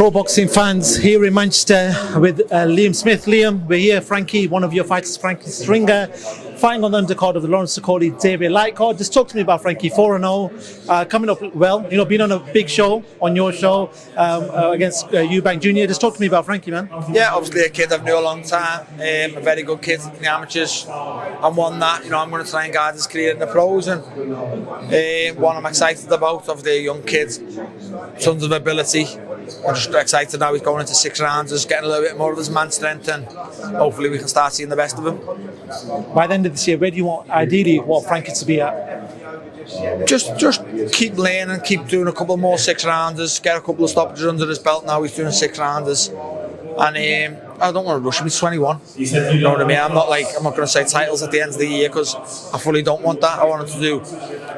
Pro boxing fans here in Manchester with Liam Smith. Liam, we're here. Frankie, one of your fighters, Frankie Stringer, fighting on the undercard of the Lawrence Sokoli David Light card. Just talk to me about Frankie. 4-0, coming up well. You know, being on a big show, on your show against Eubank Jr. Just talk to me about Frankie, man. Yeah, obviously a kid I've known a long time. A very good kid in the amateurs. And one that, you know, I'm going to try and guide his career in the pros. And one I'm excited about, of the young kids, tons of ability. I'm just excited now he's going into 6 rounds, just getting a little bit more of his man strength, and hopefully we can start seeing the best of him. By the end of this year, where do you want Frankie to be at? Just keep learning, keep doing a couple more 6 rounders, get a couple of stoppages under his belt. Now he's doing 6 rounders, and I don't want to rush him. He's 21. You know what I mean? I'm not going to say titles at the end of the year, because I fully don't want that. I want him to do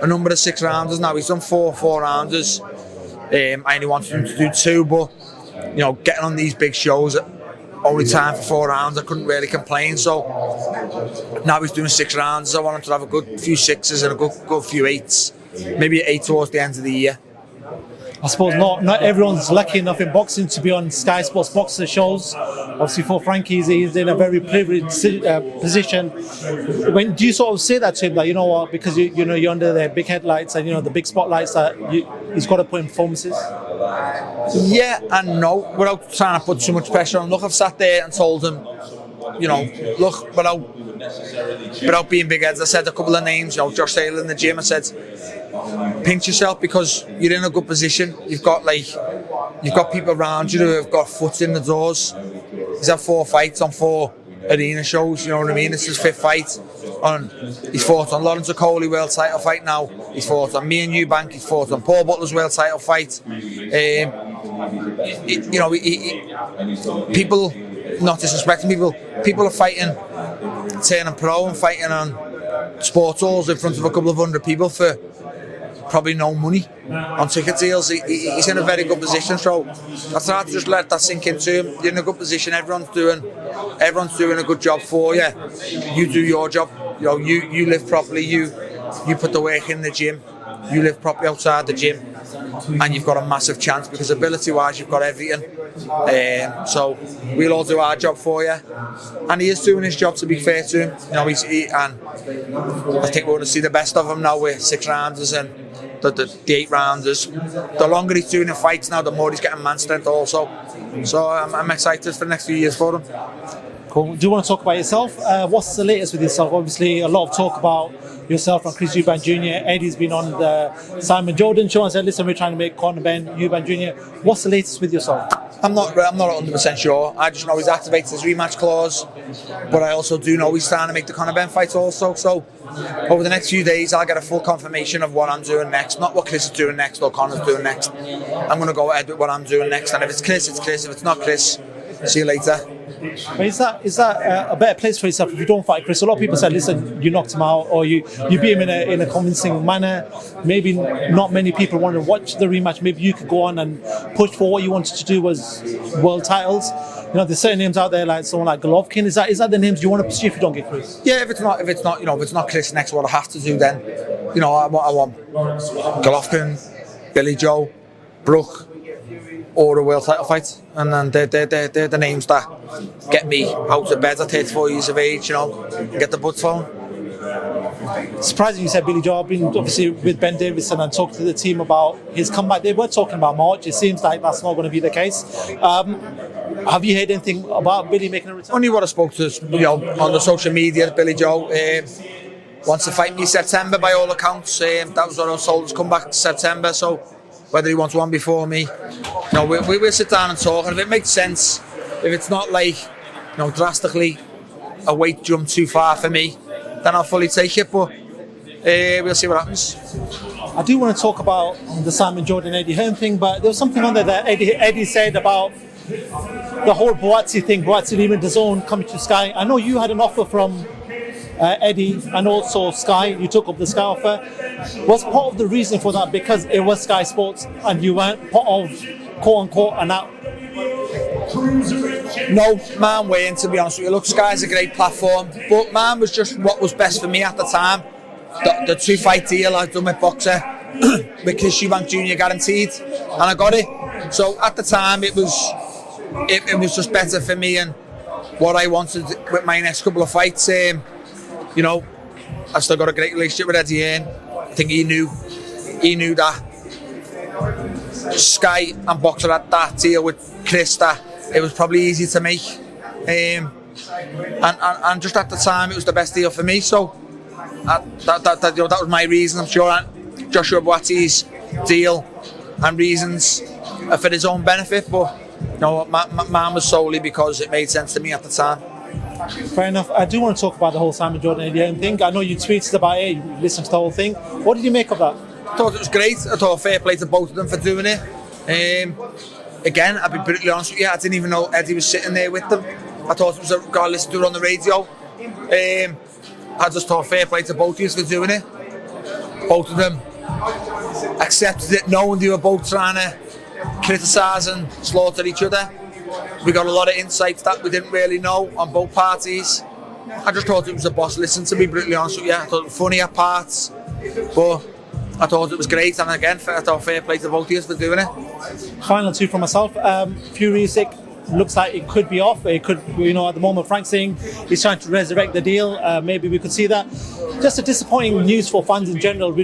a number of 6 rounders. Now he's done 4 rounders. I only wanted him to do 2, but you know, getting on these big shows, only time for 4 rounds, I couldn't really complain. So now he's doing 6 rounds. I want him to have a good few 6s and a good few 8s, maybe 8 towards the end of the year. I suppose not everyone's lucky enough in boxing to be on Sky Sports boxer shows. Obviously for Frankie, he's in a very privileged position. When do you sort of say that to him, that, you know what, because you're under the big headlights and, you know, the big spotlights, that he's got to put in performances? Yeah and no, without trying to put too much pressure on. Look, I've sat there and told him, you know, look, without being big heads, I said a couple of names, you know, Josh Taylor in the gym. I said, pinch yourself, because you're in a good position. You've got people around you who have got foot in the doors. He's had 4 fights on 4 arena shows, you know what I mean? It's his 5th fight. He's fought on Lawrence Sokoli world title fight now. He's fought on me and Eubank. He's fought on Paul Butler's world title fight. You know, people, not disrespecting people are fighting, turning pro and fighting on sports halls in front of a couple of 100 people for probably no money on ticket deals. He's in a very good position, so I try to just let that sink into him. You're in a good position. Everyone's doing a good job for you. You do your job. You know, you live properly. You put the work in the gym. You live properly outside the gym, and you've got a massive chance, because ability-wise you've got everything. So we'll all do our job for you, and he is doing his job, to be fair to him. You know, and I think we're going to see the best of him now with 6 rounders and the 8 rounders. The longer he's doing the fights now, the more he's getting man strength also. So I'm excited for the next few years for him. Cool. Do you want to talk about yourself? What's the latest with yourself? Obviously, a lot of talk about yourself and Chris Eubank Jr. Eddie's been on the Simon Jordan show and said, listen, we're trying to make Conor Benn, Eubank Jr. What's the latest with yourself? I'm not 100% sure. I just know he's activated his rematch clause, but I also do know he's starting to make the Conor Benn fight also. So over the next few days, I'll get a full confirmation of what I'm doing next. Not what Chris is doing next or Conor's doing next. I'm going to go ahead with what I'm doing next, and if it's Chris, it's Chris. If it's not Chris, see you later. But is that a better place for yourself if you don't fight Chris? A lot of people said, listen, you knocked him out, or you beat him in a convincing manner. Maybe not many people want to watch the rematch. Maybe you could go on and push for what you wanted to do was world titles. You know, there's certain names out there, like someone like Golovkin. Is that the names you want to pursue if you don't get Chris? Yeah, if it's not Chris next, what I have to do then, you know, I want Golovkin, Billy Joe, Brook, or a world title fight, and then they're the names that get me out of bed at 34 years of age, you know, and get the blood flowing. Surprising you said Billy Joe. I've been obviously with Ben Davison and talked to the team about his comeback. They were talking about March. It seems like that's not going to be the case. Have you heard anything about Billy making a return? Only what I spoke to, you know, on the social media. Billy Joe wants to fight me September by all accounts. That was what I was told, his comeback September. So whether he wants one before me, you know, we'll sit down and talk, and if it makes sense, if it's not like, you know, drastically a weight jump too far for me, then I'll fully take it, but we'll see what happens. I do want to talk about the Simon Jordan Eddie Hearn thing, but there was something on there that Eddie said about the whole Boazzi thing, Boazzi leaving the zone, coming to Sky. I know you had an offer from Eddie and also Sky. You took up the Sky offer. Was part of the reason for that because it was Sky Sports and you weren't part of quote-unquote and that? No, mine weren't, to be honest with you. Look, Sky's a great platform, but mine was just what was best for me at the time. The 2-fight deal I'd done with Boxer with Chris Eubank Jr. guaranteed, and I got it. So at the time, it was just better for me and what I wanted with my next couple of fights. You know, I've still got a great relationship with Eddie Hearn. I think he knew that Sky and Boxer had that deal with Chris that it was probably easy to make. And just at the time, it was the best deal for me. So that was my reason. I'm sure Joshua Buatsi's deal and reasons are for his own benefit, but mine was solely because it made sense to me at the time. Fair enough. I do want to talk about the whole Simon Jordan Eddie Hearn thing. I know you tweeted about it, you listened to the whole thing. What did you make of that? I thought it was great. I thought fair play to both of them for doing it. Again, I'll be brutally honest with you, I didn't even know Eddie was sitting there with them. I thought it was got to listen to it on the radio. I just thought fair play to both of you for doing it. Both of them accepted it, knowing they were both trying to criticise and slaughter each other. We got a lot of insights that we didn't really know on both parties. I just thought it was a boss listen, to be brutally honest with you. I thought it was funny at parts, but I thought it was great. And again, I thought fair play to both of you for doing it. Final two from myself. Fury Usyk looks like it could be off. It could, at the moment, Frank's saying he's trying to resurrect the deal. Maybe we could see that. Just a disappointing news for fans in general.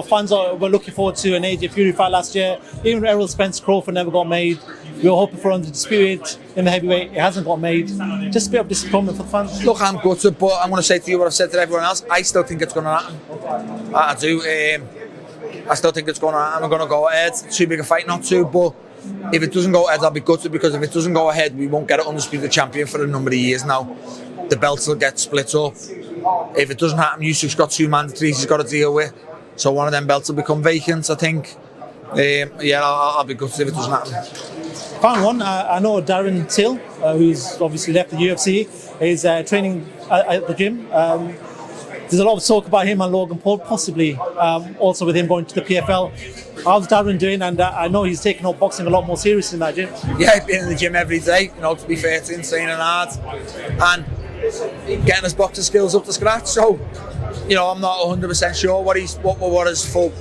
Fans were looking forward to an AJ Fury fight last year. Even Errol Spence Crawford never got made. We were hoping for undisputed in the heavyweight. It hasn't got made. Just a bit of disappointment for the fans. Look, I'm gutted, but I'm going to say to you what I've said to everyone else. I still think it's going to happen. I do. I still think it's going to happen. I'm going to go ahead. Too big a fight not to, but if it doesn't go ahead, I'll be gutted, because if it doesn't go ahead, we won't get an undisputed champion for a number of years now. The belts will get split up. If it doesn't happen, Usyk's got 2 mandatories he's got to deal with. So one of them belts will become vacant, I think. I'll be gutted if it doesn't happen. Final one. I know Darren Till, who's obviously left the UFC, is training at the gym. There's a lot of talk about him and Logan Paul, possibly also with him going to the PFL. How's Darren doing? And I know he's taking up boxing a lot more seriously in that gym. Yeah, he's been in the gym every day, to be fair to him, training hard and getting his boxing skills up to scratch. So, I'm not 100% sure what his full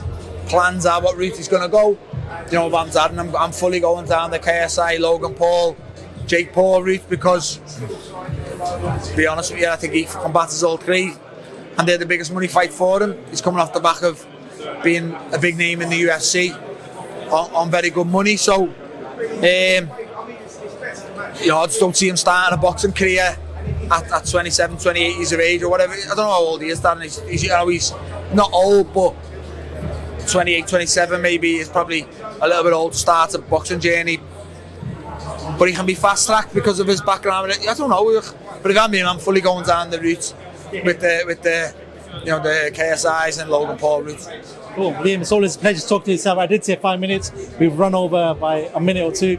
plans are, what route he's going to go. If I'm Darren, I'm fully going down the KSI, Logan Paul, Jake Paul route, because, to be honest with you, I think he combats all three, and they're the biggest money fight for him. He's coming off the back of being a big name in the UFC on very good money. So, I just don't see him starting a boxing career at 27, 28 years of age or whatever. I don't know how old he is, Darren. He's not old, but 28, 27 maybe is probably a little bit old to start a boxing journey. But he can be fast-tracked because of his background. I don't know, but if I'm him, I'm fully going down the route with the KSIs and Logan Paul route. Cool, Liam, it's always a pleasure to talk to yourself. I did say 5 minutes. We've run over by a minute or two.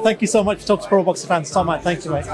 Thank you so much for talking to Pro Boxing fans. Tom, thank you, mate.